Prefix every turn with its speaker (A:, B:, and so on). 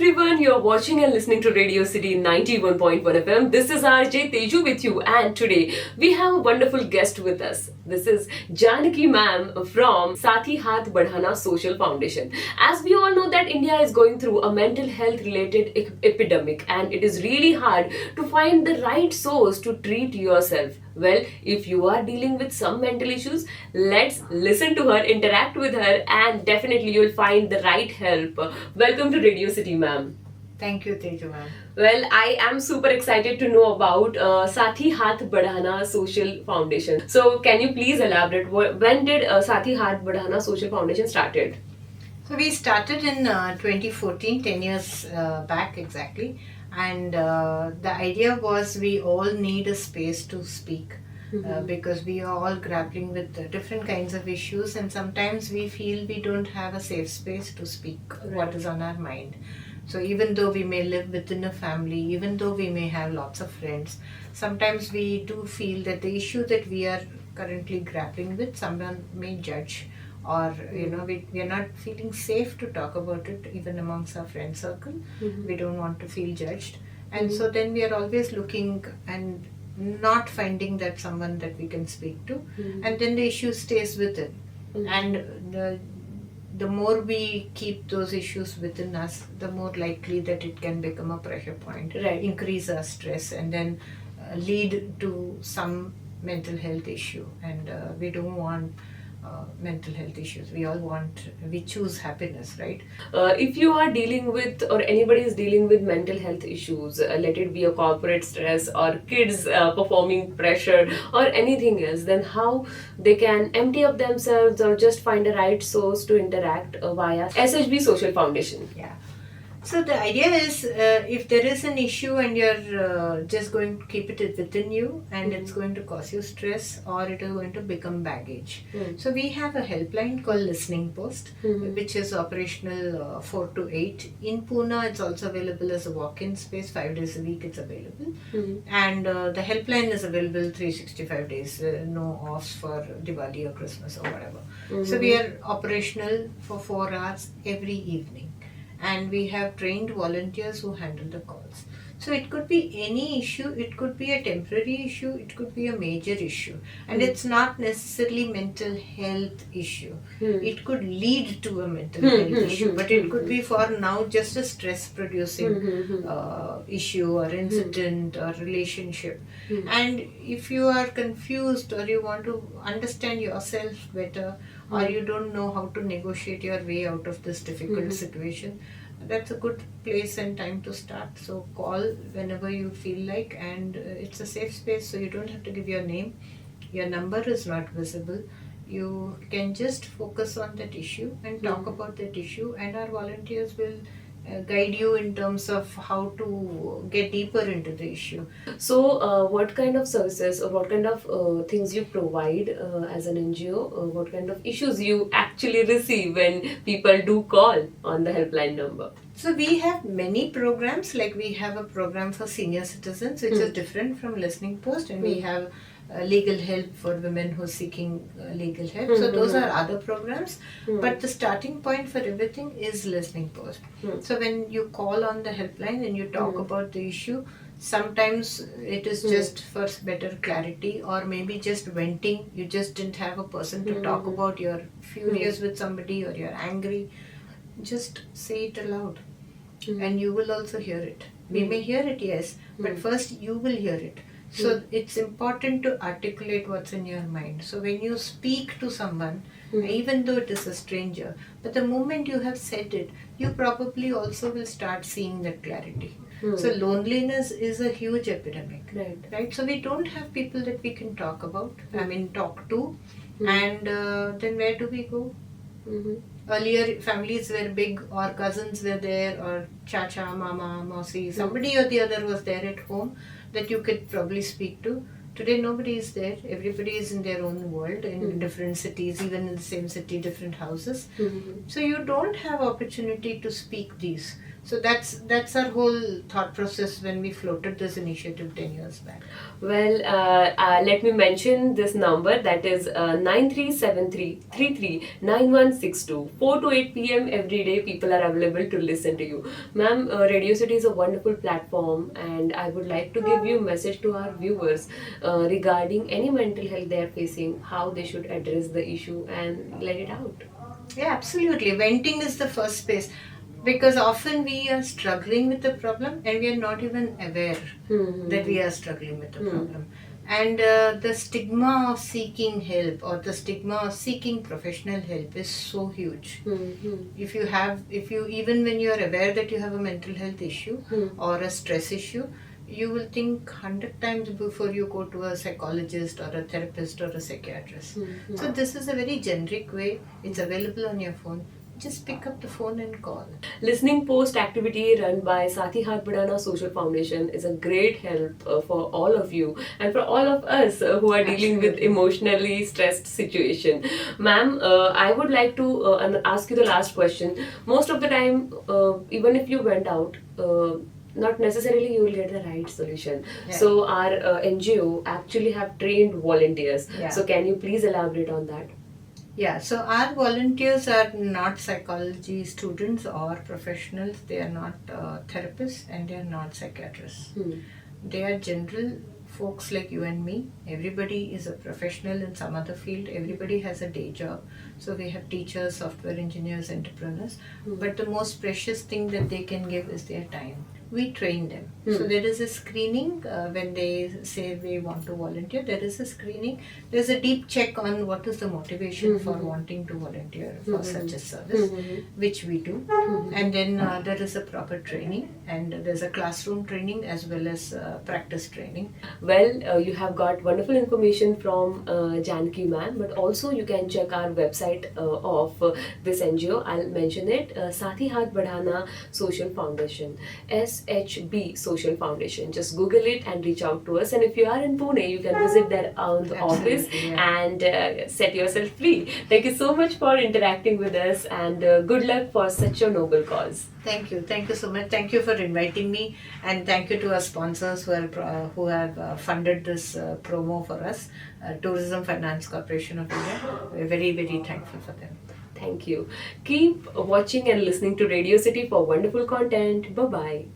A: everyone, you're watching and listening to Radio City 91.1 FM. This is RJ Teju with you, and today we have a wonderful guest with us. This is Janaki ma'am from Sathi Haath Badhana Social Foundation. As we all know that India is going through a mental health related epidemic, and it is really hard to find the right source to treat yourself. Well, if you are dealing with some mental issues, let's listen to her, interact with her, and definitely you'll find the right help. Welcome to Radio City, ma'am.
B: Thank you, Teju ma'am.
A: Well, I am super excited to know about Sathi Haath Badhana Social Foundation. So, can you please elaborate? When did Sathi Haath Badhana Social Foundation started?
B: So we started in 2014, 10 years back exactly. And the idea was we all need a space to speak. Because we are all grappling with different kinds of issues, and sometimes we feel we don't have a safe space to speak what is on our mind. So even though we may live within a family, even though we may have lots of friends, sometimes we do feel that the issue that we are currently grappling with, someone may judge, or we are not feeling safe to talk about it even amongst our friend circle. We don't want to feel judged, and so then we are always looking and not finding that someone that we can speak to, and then the issue stays within. And the more we keep those issues within us, the more likely that it can become a pressure point, increase our stress, and then lead to some mental health issue. And we don't want mental health issues. We choose happiness, right?
A: If you are dealing with, or anybody is dealing with mental health issues, let it be a corporate stress or kids performing pressure or anything else, then how they can empty up themselves or just find a right source to interact via SBH Social Foundation?
B: Yeah. So the idea is, if there is an issue and you're just going to keep it within you, and it's going to cause you stress, or it is going to become baggage. So we have a helpline called Listening Post, which is operational 4 to 8. In Pune, it's also available as a walk-in space. 5 days a week it's available. And the helpline is available 365 days, no offs for Diwali or Christmas or whatever. So we are operational for 4 hours every evening. And we have trained volunteers who handle the calls. So it could be any issue, it could be a temporary issue, it could be a major issue. And it's not necessarily mental health issue. It could lead to a mental health issue, but it could be for now just a stress producing issue or incident or relationship. And if you are confused, or you want to understand yourself better, or you don't know how to negotiate your way out of this difficult situation, that's a good place and time to start. So call whenever you feel like, and it's a safe space, so you don't have to give your name. Your number is not visible. You can just focus on that issue and talk about that issue, and our volunteers will guide you in terms of how to get deeper into the issue.
A: So, what kind of services or what kind of things you provide as an NGO? What kind of issues you actually receive when people do call on the helpline number?
B: So we have many programs. Like we have a program for senior citizens, which is different from Listening Post, and we have legal help for women who are seeking legal help. So those are other programs, but the starting point for everything is Listening Post. So when you call on the helpline and you talk about the issue, sometimes it is just for better clarity, or maybe just venting. You just didn't have a person to talk about. You're furious with somebody, or you're angry. Just say it aloud, and you will also hear it. We may hear it, yes, but first you will hear it. So it's important to articulate what's in your mind. So when you speak to someone, even though it is a stranger, but the moment you have said it, you probably also will start seeing that clarity. So loneliness is a huge epidemic, right? So we don't have people that we can talk to, and then where do we go? Earlier, families were big, or cousins were there, or chacha, mama, mausi, somebody or the other was there at home that you could probably speak to. Today, nobody is there. Everybody is in their own world, in different cities, even in the same city, different houses. So you don't have opportunity to speak these. So that's our whole thought process when we floated this initiative 10 years back.
A: Well, let me mention this number, that is 9373339162. 4 to 8 p.m. every day people are available to listen to you. Ma'am, Radio City is a wonderful platform, and I would like to give you a message to our viewers regarding any mental health they are facing, how they should address the issue and let it out.
B: Yeah, absolutely. Venting is the first space, because often we are struggling with the problem and we are not even aware that we are struggling with the problem. And the stigma of seeking help, or the stigma of seeking professional help, is so huge. If you even when you are aware that you have a mental health issue or a stress issue, you will think 100 times before you go to a psychologist or a therapist or a psychiatrist. So this is a very generic way. It's available on your phone. Just pick up the phone and call.
A: Listening Post activity run by Sati Hath Badhana Social Foundation is a great help for all of you and for all of us who are dealing with emotionally stressed situation. Ma'am, I would like to ask you the last question. Most of the time, even if you went out, not necessarily you will get the right solution.
B: Yeah.
A: So our NGO actually have trained volunteers.
B: Yeah.
A: So can you please elaborate on that?
B: Yeah, so our volunteers are not psychology students or professionals. They are not therapists, and they are not psychiatrists. They are general folks like you and me. Everybody is a professional in some other field. Everybody has a day job. So we have teachers, software engineers, entrepreneurs. But the most precious thing that they can give is their time. We train them. So there is a screening when they say they want to volunteer. There is a screening. There's a deep check on what is the motivation for wanting to volunteer for such a service, which we do. And then there is a proper training, and there's a classroom training as well as practice training.
A: Well, you have got wonderful information from Janaki ma'am, but also you can check our website of this NGO. I'll mention it, Sati Hath Badhana Social Foundation, SHB Social Foundation. Just Google it and reach out to us. And if you are in Pune, you can visit their office and set yourself free. Thank you so much for interacting with us, and good luck for such a noble cause.
B: Thank you so much. Thank you for inviting me, and thank you to our sponsors who have funded this promo for us, Tourism Finance Corporation of India. We're very, very thankful for them.
A: Thank you. Keep watching and listening to Radio City for wonderful content. Bye-bye.